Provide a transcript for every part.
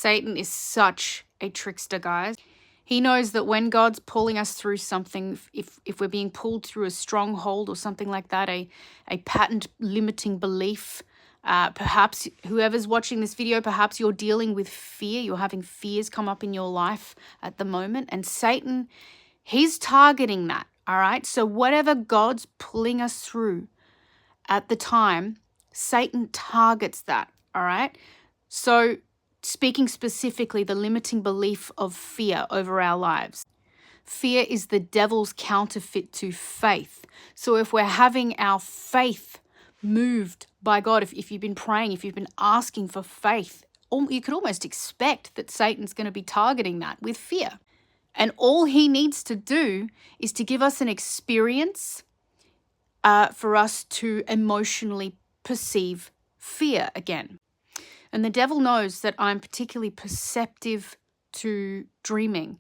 Satan is such a trickster, guys. He knows that when God's pulling us through something, if we're being pulled through a stronghold or something like that, a patterned limiting belief, perhaps whoever's watching this video, perhaps you're dealing with fear, you're having fears come up in your life at the moment, and Satan, he's targeting that, all right? So whatever God's pulling us through at the time, Satan targets that, all right? So speaking specifically, the limiting belief of fear over our lives. Fear is the devil's counterfeit to faith. So if we're having our faith moved by God, if you've been praying, if you've been asking for faith, you could almost expect that Satan's going to be targeting that with fear. And all he needs to do is to give us an experience for us to emotionally perceive fear again. And the devil knows that I'm particularly perceptive to dreaming.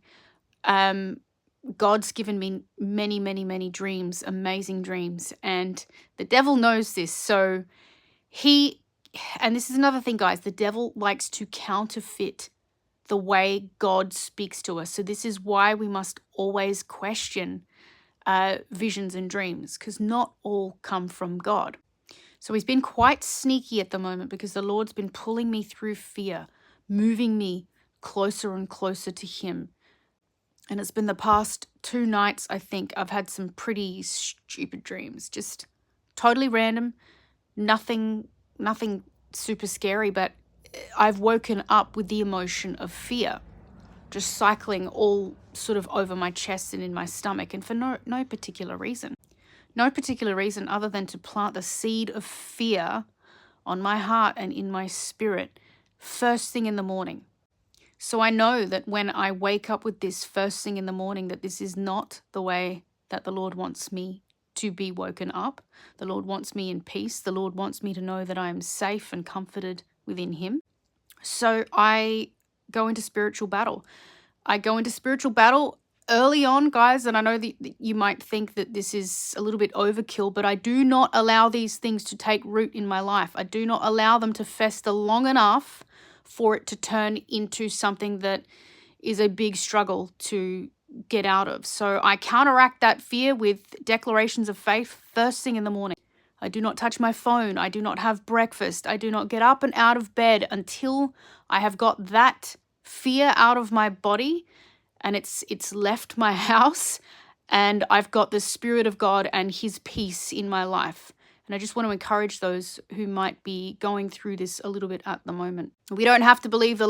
God's given me many, many, many dreams, amazing dreams. And the devil knows this. So and this is another thing, guys, the devil likes to counterfeit the way God speaks to us. So this is why we must always question visions and dreams, because not all come from God. So he's been quite sneaky at the moment because the Lord's been pulling me through fear, moving me closer and closer to him. And it's been the past 2 nights, I think, I've had some pretty stupid dreams, just totally random, nothing super scary, but I've woken up with the emotion of fear, just cycling all sort of over my chest and in my stomach, and for no particular reason. No particular reason other than to plant the seed of fear on my heart and in my spirit first thing in the morning. So I know that when I wake up with this first thing in the morning, that this is not the way that the Lord wants me to be woken up. The Lord wants me in peace. The Lord wants me to know that I am safe and comforted within him. So I go into spiritual battle. Early on, guys, and I know that you might think that this is a little bit overkill, but I do not allow these things to take root in my life. I do not allow them to fester long enough for it to turn into something that is a big struggle to get out of. So I counteract that fear with declarations of faith first thing in the morning. I do not touch my phone. I do not have breakfast. I do not get up and out of bed until I have got that fear out of my body and it's left my house, and I've got the Spirit of God and his peace in my life. And I just want to encourage those who might be going through this a little bit at the moment. We don't have to believe the